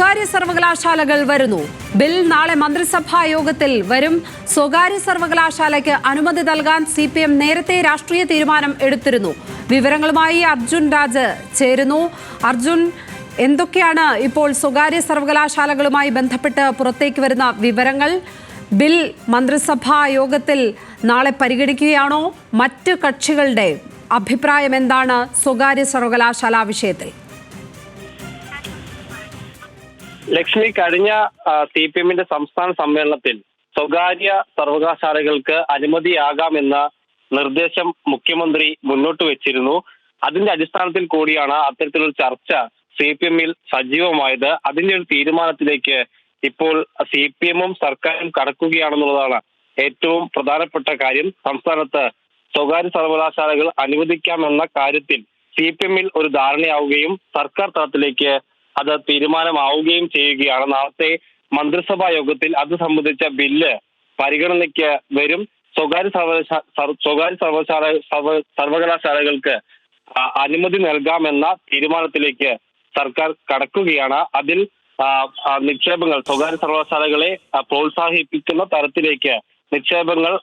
സ്വകാര്യ സർവകലാശാലകൾ വരുന്നു. ബിൽ നാളെ മന്ത്രിസഭാ യോഗത്തിൽ വരും. സ്വകാര്യ സർവകലാശാലയ്ക്ക് അനുമതി നൽകാൻ CPM നേരത്തെ രാഷ്ട്രീയ തീരുമാനം എടുത്തിരുന്നു. വിവരങ്ങളുമായി അർജുൻ രാജ് ചേരുന്നു. അർജുൻ, എന്തൊക്കെയാണ് ഇപ്പോൾ സ്വകാര്യ സർവകലാശാലകളുമായി ബന്ധപ്പെട്ട് പുറത്തേക്ക് വരുന്ന വിവരങ്ങൾ? ബിൽ മന്ത്രിസഭാ യോഗത്തിൽ നാളെ പരിഗണിക്കുകയാണോ? മറ്റ് കക്ഷികളുടെ അഭിപ്രായം എന്താണ് സ്വകാര്യ സർവകലാശാല വിഷയത്തിൽ? ലക്ഷ്മി, കഴിഞ്ഞ CPM-ന്റെ സംസ്ഥാന സമ്മേളനത്തിൽ സ്വകാര്യ സർവകലാശാലകൾക്ക് അനുമതിയാകാമെന്ന നിർദ്ദേശം മുഖ്യമന്ത്രി മുന്നോട്ട് വെച്ചിരുന്നു. അതിന്റെ അടിസ്ഥാനത്തിൽ കൂടിയാണ് അത്തരത്തിലൊരു ചർച്ച CPM-ൽ സജീവമായത്. അതിന്റെ ഒരു തീരുമാനത്തിലേക്ക് ഇപ്പോൾ CPM-ഉം സർക്കാരും കടക്കുകയാണെന്നുള്ളതാണ് ഏറ്റവും പ്രധാനപ്പെട്ട കാര്യം. സംസ്ഥാനത്ത് സ്വകാര്യ സർവകലാശാലകൾ അനുവദിക്കാമെന്ന കാര്യത്തിൽ CPM-ൽ ഒരു ധാരണയാവുകയും സർക്കാർ തലത്തിലേക്ക് അത് തീരുമാനമാവുകയും ചെയ്യുകയാണ്. നാളത്തെ മന്ത്രിസഭാ യോഗത്തിൽ അത് സംബന്ധിച്ച ബില്ല് പരിഗണനയ്ക്ക് വരും. സ്വകാര്യ സർവകലാശാലകൾക്ക് അനുമതി നൽകാമെന്ന തീരുമാനത്തിലേക്ക് സർക്കാർ കടക്കുകയാണ്. അതിൽ നിക്ഷേപങ്ങൾ സ്വകാര്യ സർവകലാശാലകളെ പ്രോത്സാഹിപ്പിക്കുന്ന തരത്തിലേക്ക് നിക്ഷേപങ്ങൾ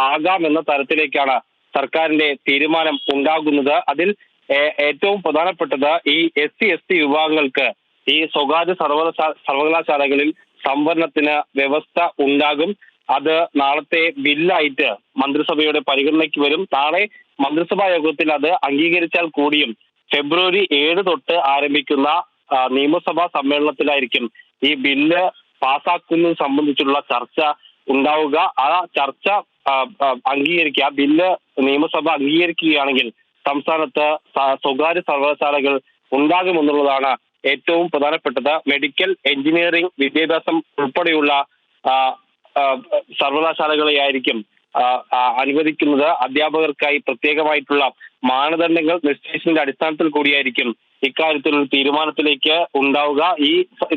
ആകാമെന്ന തരത്തിലേക്കാണ് സർക്കാരിന്റെ തീരുമാനം ഉണ്ടാകുന്നത്. അതിൽ ഏറ്റവും പ്രധാനപ്പെട്ടത് ഈ SC/ST വിഭാഗങ്ങൾക്ക് ഈ സ്വകാര്യ സർവകലാശാലകളിൽ സംവരണത്തിന് വ്യവസ്ഥ ഉണ്ടാകും. അത് നാളത്തെ ബില്ലായിട്ട് മന്ത്രിസഭയുടെ പരിഗണനയ്ക്ക് വരും. നാളെ മന്ത്രിസഭാ യോഗത്തിൽ അത് അംഗീകരിച്ചാൽ കൂടിയും ഫെബ്രുവരി 7 തൊട്ട് ആരംഭിക്കുന്ന നിയമസഭാ സമ്മേളനത്തിലായിരിക്കും ഈ ബില്ല് പാസ്സാക്കുന്നത് സംബന്ധിച്ചുള്ള ചർച്ച ഉണ്ടാവുക. ആ ചർച്ച അംഗീകരിക്കുക, ബില്ല് നിയമസഭ അംഗീകരിക്കുകയാണെങ്കിൽ സംസ്ഥാനത്ത് സ്വകാര്യ സർവകലാശാലകൾ ഉണ്ടാകുമെന്നുള്ളതാണ് ഏറ്റവും പ്രധാനപ്പെട്ടത്. മെഡിക്കൽ, എഞ്ചിനീയറിംഗ് വിദ്യാഭ്യാസം ഉൾപ്പെടെയുള്ള സർവകലാശാലകളെയായിരിക്കും അനുവദിക്കുന്നത്. അധ്യാപകർക്കായി പ്രത്യേകമായിട്ടുള്ള മാനദണ്ഡങ്ങൾ നിശ്ചയിച്ചതിന്റെ അടിസ്ഥാനത്തിൽ കൂടിയായിരിക്കും ഇക്കാര്യത്തിലൊരു തീരുമാനത്തിലേക്ക് ഉണ്ടാവുക.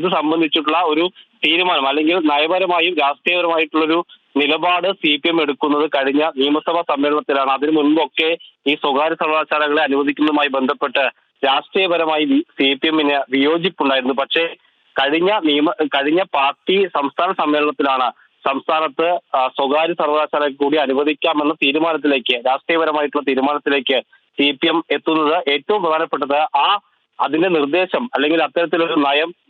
ഇത് സംബന്ധിച്ചിട്ടുള്ള ഒരു തീരുമാനം അല്ലെങ്കിൽ നയപരമായും രാഷ്ട്രീയപരമായിട്ടുള്ളൊരു നിലപാട് CPM എടുക്കുന്നത് കഴിഞ്ഞ നിയമസഭാ സമ്മേളനത്തിലാണ്. അതിനു മുൻപൊക്കെ ഈ സ്വകാര്യ സർവകലാശാലകളെ അനുവദിക്കുന്നതുമായി ബന്ധപ്പെട്ട് രാഷ്ട്രീയപരമായി CPM-ന് വിയോജിപ്പുണ്ടായിരുന്നു. പക്ഷേ കഴിഞ്ഞ പാർട്ടി സംസ്ഥാന സമ്മേളനത്തിലാണ് സംസ്ഥാനത്ത് സ്വകാര്യ സർവകലാശാലകൾ കൂടി അനുവദിക്കാമെന്ന തീരുമാനത്തിലേക്ക്, രാഷ്ട്രീയപരമായിട്ടുള്ള തീരുമാനത്തിലേക്ക് CPM എത്തുന്നത്. ഏറ്റവും പ്രധാനപ്പെട്ടത് അതിന്റെ നിർദ്ദേശം അല്ലെങ്കിൽ അത്തരത്തിലൊരു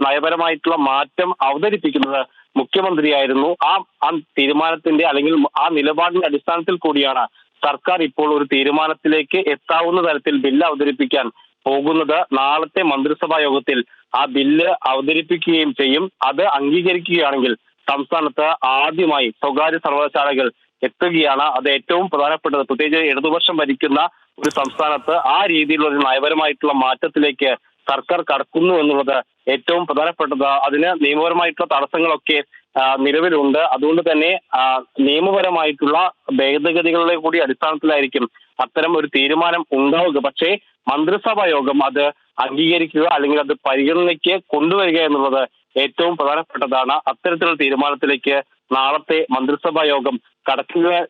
നയപരമായിട്ടുള്ള മാറ്റം അവതരിപ്പിക്കുന്നത് മുഖ്യമന്ത്രിയായിരുന്നു. ആ തീരുമാനത്തിന്റെ അല്ലെങ്കിൽ ആ നിലപാടിന്റെ അടിസ്ഥാനത്തിൽ കൂടിയാണ് സർക്കാർ ഇപ്പോൾ ഒരു തീരുമാനത്തിലേക്ക് എത്താവുന്ന തരത്തിൽ ബില്ല് അവതരിപ്പിക്കാൻ പോകുന്നത്. നാളത്തെ മന്ത്രിസഭാ യോഗത്തിൽ ആ ബില്ല് അവതരിപ്പിക്കുകയും ചെയ്യും. അത് അംഗീകരിക്കുകയാണെങ്കിൽ സംസ്ഥാനത്ത് ആദ്യമായി സ്വകാര്യ സർവകലാശാലകൾ എത്തുകയാണ്. അത് ഏറ്റവും പ്രധാനപ്പെട്ടത്. പ്രത്യേകിച്ച് ഇടതുപക്ഷം ഭരിക്കുന്ന ഒരു സംസ്ഥാനത്ത് ആ രീതിയിലുള്ള ഒരു നയപരമായിട്ടുള്ള മാറ്റത്തിലേക്ക് സർക്കാർ കടക്കുന്നു എന്നുള്ളത് ഏറ്റവും പ്രധാനപ്പെട്ടത്. അതിന് നിയമപരമായിട്ടുള്ള തടസ്സങ്ങളൊക്കെ നിലവിലുണ്ട്. അതുകൊണ്ട് തന്നെ നിയമപരമായിട്ടുള്ള ഭേദഗതികളുടെ കൂടി അടിസ്ഥാനത്തിലായിരിക്കും അത്തരം ഒരു തീരുമാനം ഉണ്ടാവുക. പക്ഷേ മന്ത്രിസഭാ യോഗം അത് അംഗീകരിക്കുക അല്ലെങ്കിൽ അത് പരിഗണനയ്ക്ക് കൊണ്ടുവരിക എന്നുള്ളത് ഏറ്റവും പ്രധാനപ്പെട്ടതാണ്. അത്തരത്തിലുള്ള തീരുമാനത്തിലേക്ക് നാളത്തെ മന്ത്രിസഭാ യോഗം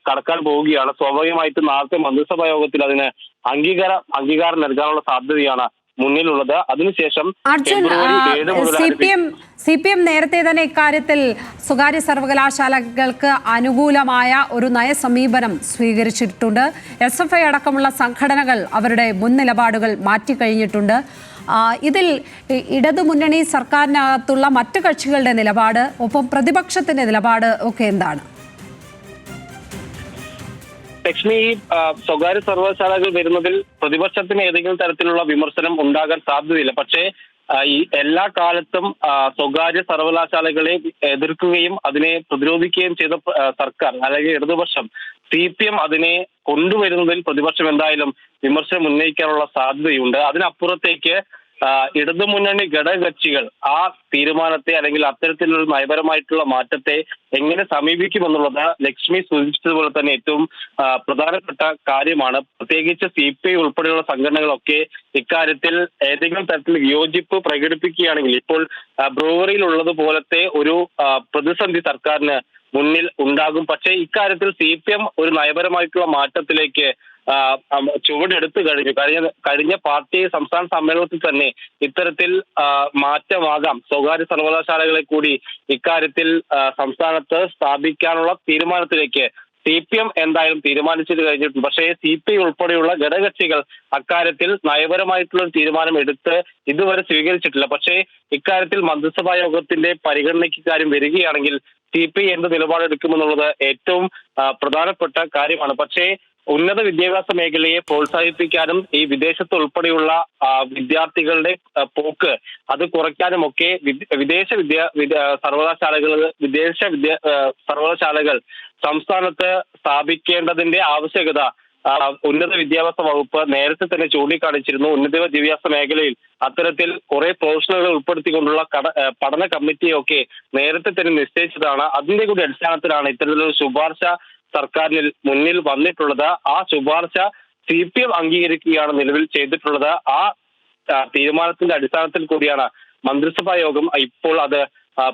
കടക്കാൻ പോവുകയാണ്. സ്വാഭാവികമായിട്ട് നാളത്തെ മന്ത്രിസഭാ യോഗത്തിൽ അതിന് അംഗീകാരം നൽകാനുള്ള സാധ്യതയാണ് മുന്നിലുള്ളത്. അതിനുശേഷം CPM നേരത്തെ തന്നെ ഇക്കാര്യത്തിൽ സ്വകാര്യ സർവകലാശാലകൾക്ക് അനുകൂലമായ ഒരു നയസമീപനം സ്വീകരിച്ചിട്ടുണ്ട്. SFI അടക്കമുള്ള സംഘടനകൾ അവരുടെ മുൻ നിലപാടുകൾ മാറ്റിക്കഴിഞ്ഞിട്ടുണ്ട്. ഇതിൽ ഇടതുമുന്നണി സർക്കാരിനകത്തുള്ള മറ്റു കക്ഷികളുടെ നിലപാട്, ഒപ്പം പ്രതിപക്ഷത്തിന്റെ നിലപാട് ഒക്കെ എന്താണ്? ലക്ഷ്മി, സ്വകാര്യ സർവകലാശാലകൾ വരുന്നതിൽ പ്രതിപക്ഷത്തിന് ഏതെങ്കിലും തരത്തിലുള്ള വിമർശനം ഉണ്ടാകാൻ സാധ്യതയില്ല. പക്ഷേ ഈ എല്ലാ കാലത്തും സ്വകാര്യ സർവകലാശാലകളെ എതിർക്കുകയും അതിനെ പ്രതിരോധിക്കുകയും ചെയ്ത സർക്കാർ അല്ലെങ്കിൽ ഇടതുപക്ഷം, CPM അതിനെ കൊണ്ടുവരുന്നതിൽ പ്രതിപക്ഷം എന്തായാലും വിമർശനം ഉന്നയിക്കാനുള്ള സാധ്യതയുണ്ട്. അതിനപ്പുറത്തേക്ക് ഇടതുമുന്നണി ഘടകകക്ഷികൾ ആ തീരുമാനത്തെ അല്ലെങ്കിൽ അത്തരത്തിലുള്ള നയപരമായിട്ടുള്ള മാറ്റത്തെ എങ്ങനെ സമീപിക്കുമെന്നുള്ളത് ലക്ഷ്മി സൂചിപ്പിച്ചതുപോലെ തന്നെ ഏറ്റവും പ്രധാനപ്പെട്ട കാര്യമാണ്. പ്രത്യേകിച്ച് CPI ഉൾപ്പെടെയുള്ള സംഘടനകളൊക്കെ ഇക്കാര്യത്തിൽ ഏതെങ്കിലും തരത്തിൽ വിയോജിപ്പ് പ്രകടിപ്പിക്കുകയാണെങ്കിൽ ഇപ്പോൾ ബ്രൂവറിയിൽ ഉള്ളതുപോലത്തെ ഒരു പ്രതിസന്ധി സർക്കാരിന് മുന്നിൽ ഉണ്ടാകും. പക്ഷേ ഇക്കാര്യത്തിൽ CPM ഒരു നയപരമായിട്ടുള്ള മാറ്റത്തിലേക്ക് ചുവടെടുത്തു കഴിഞ്ഞ പാർട്ടി സംസ്ഥാന സമ്മേളനത്തിൽ തന്നെ ഇത്തരത്തിൽ മാറ്റമാകാം, സ്വകാര്യ സർവകലാശാലകളെ കൂടി ഇക്കാര്യത്തിൽ സംസ്ഥാനത്ത് സ്ഥാപിക്കാനുള്ള തീരുമാനത്തിലേക്ക് CPM എന്തായാലും തീരുമാനിച്ചത് കഴിഞ്ഞിട്ടുണ്ട്. പക്ഷേ CPI ഉൾപ്പെടെയുള്ള ഘടകകക്ഷികൾ അക്കാര്യത്തിൽ നയപരമായിട്ടുള്ള ഒരു തീരുമാനം എടുത്ത് ഇതുവരെ സ്വീകരിച്ചിട്ടില്ല. പക്ഷേ ഇക്കാര്യത്തിൽ മന്ത്രിസഭാ യോഗത്തിന്റെ പരിഗണനയ്ക്ക് കാര്യം വരികയാണെങ്കിൽ CPI എന്ത് നിലപാടെടുക്കുമെന്നുള്ളത് ഏറ്റവും പ്രധാനപ്പെട്ട കാര്യമാണ്. പക്ഷേ ഉന്നത വിദ്യാഭ്യാസ മേഖലയെ പ്രോത്സാഹിപ്പിക്കാനും ഈ വിദേശത്ത് ഉൾപ്പെടെയുള്ള വിദ്യാർത്ഥികളുടെ പോക്ക് അത് കുറയ്ക്കാനുമൊക്കെ സർവകലാശാലകൾ സംസ്ഥാനത്ത് സ്ഥാപിക്കേണ്ടതിന്റെ ആവശ്യകത ഉന്നത വിദ്യാഭ്യാസ വകുപ്പ് നേരത്തെ തന്നെ ചൂണ്ടിക്കാണിച്ചിരുന്നു. ഉന്നത വിദ്യാഭ്യാസ മേഖലയിൽ അത്തരത്തിൽ കുറെ പ്രൊഫഷണലുകൾ ഉൾപ്പെടുത്തിക്കൊണ്ടുള്ള പഠന കമ്മിറ്റിയൊക്കെ നേരത്തെ തന്നെ നിശ്ചയിച്ചതാണ്. അതിന്റെ കൂടി അടിസ്ഥാനത്തിലാണ് ഇത്തരത്തിലൊരു ശുപാർശ സർക്കാരിന് മുന്നിൽ വന്നിട്ടുള്ളത്. ആ ശുപാർശ CPM അംഗീകരിക്കുകയാണ് നിലവിൽ ചെയ്തിട്ടുള്ളത്. ആ തീരുമാനത്തിന്റെ അടിസ്ഥാനത്തിൽ കൂടിയാണ് മന്ത്രിസഭാ യോഗം ഇപ്പോൾ അത്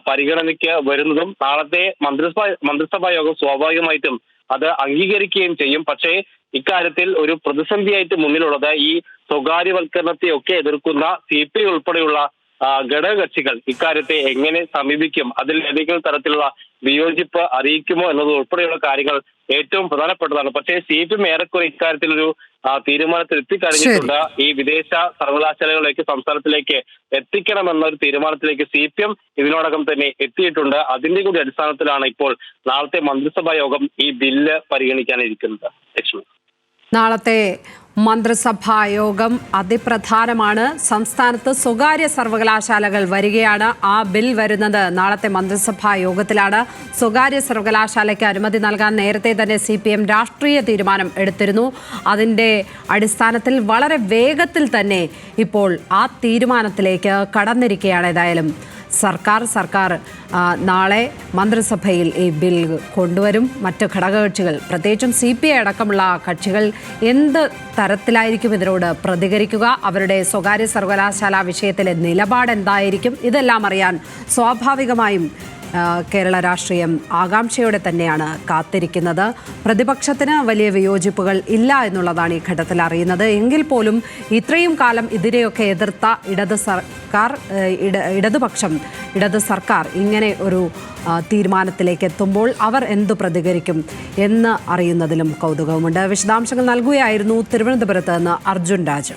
പരിഗണനയ്ക്ക് വരുന്നതും. നാളത്തെ മന്ത്രിസഭാ യോഗം സ്വാഭാവികമായിട്ടും അത് അംഗീകരിക്കുകയും ചെയ്യും. പക്ഷേ ഇക്കാര്യത്തിൽ ഒരു പ്രതിസന്ധിയായിട്ട് മുന്നിലുള്ളത് ഈ സ്വകാര്യവൽക്കരണത്തെയൊക്കെ എതിർക്കുന്ന CPI ഉൾപ്പെടെയുള്ള ഘടകകക്ഷികൾ ഇക്കാര്യത്തെ എങ്ങനെ സമീപിക്കും, അതിൽ ഏതെങ്കിലും തരത്തിലുള്ള വിയോജിപ്പ് അറിയിക്കുമോ എന്നത് ഉൾപ്പെടെയുള്ള കാര്യങ്ങൾ ഏറ്റവും പ്രധാനപ്പെട്ടതാണ്. പക്ഷേ CPM ഏറെക്കുറെ ഇക്കാര്യത്തിലൊരു തീരുമാനത്തിൽ എത്തിക്കഴിഞ്ഞിട്ടുണ്ട്. ഈ വിദേശ സർവകലാശാലകളിലേക്ക് സംസ്ഥാനത്തിലേക്ക് എത്തിക്കണമെന്ന ഒരു തീരുമാനത്തിലേക്ക് CPM ഇതിനോടകം തന്നെ എത്തിയിട്ടുണ്ട്. അതിന്റെ കൂടി അടിസ്ഥാനത്തിലാണ് ഇപ്പോൾ നാളത്തെ മന്ത്രിസഭാ യോഗം ഈ ബില്ല് പരിഗണിക്കാനിരിക്കുന്നത്. ലക്ഷ്മി, നാളത്തെ മന്ത്രിസഭാ യോഗം അതിപ്രധാനമാണ്. സംസ്ഥാനത്ത് സ്വകാര്യ സർവകലാശാലകൾ വരികയാണ്. ആ ബിൽ വരുന്നത് നാളത്തെ മന്ത്രിസഭാ യോഗത്തിലാണ്. സ്വകാര്യ സർവകലാശാലയ്ക്ക് അനുമതി നൽകാൻ നേരത്തെ തന്നെ CPM രാഷ്ട്രീയ തീരുമാനം എടുത്തിരുന്നു. അതിൻ്റെ അടിസ്ഥാനത്തിൽ വളരെ വേഗത്തിൽ തന്നെ ഇപ്പോൾ ആ തീരുമാനത്തിലേക്ക് കടന്നിരിക്കുകയാണ്. ഏതായാലും സർക്കാർ നാളെ മന്ത്രിസഭയിൽ ഈ ബിൽ കൊണ്ടുവരും. മറ്റ് ഘടകകക്ഷികൾ പ്രത്യേകിച്ചും CPI അടക്കമുള്ള കക്ഷികൾ എന്ത് തരത്തിലായിരിക്കും ഇതിനോട് പ്രതികരിക്കുക, അവരുടെ സ്വകാര്യ സർവകലാശാല വിഷയത്തിലെ നിലപാട് എന്തായിരിക്കും, ഇതെല്ലാം അറിയാൻ സ്വാഭാവികമായും കേരള രാഷ്ട്രീയം ആകാംക്ഷയോടെ തന്നെയാണ് കാത്തിരിക്കുന്നത്. പ്രതിപക്ഷത്തിന് വലിയ വിയോജിപ്പുകൾ ഇല്ല എന്നുള്ളതാണ് ഈ ഘട്ടത്തിൽ അറിയുന്നത്. എങ്കിൽ പോലും ഇത്രയും കാലം ഇതിനെയൊക്കെ എതിർത്ത ഇടത് സർക്കാർ ഇങ്ങനെ ഒരു തീരുമാനത്തിലേക്ക് എത്തുമ്പോൾ അവർ എന്തു പ്രതികരിക്കും എന്ന് അറിയുന്നതിലും കൗതുകവുമുണ്ട്. വിശദാംശങ്ങൾ നൽകുകയായിരുന്നു തിരുവനന്തപുരത്ത് നിന്ന് അർജുൻ രാജ്.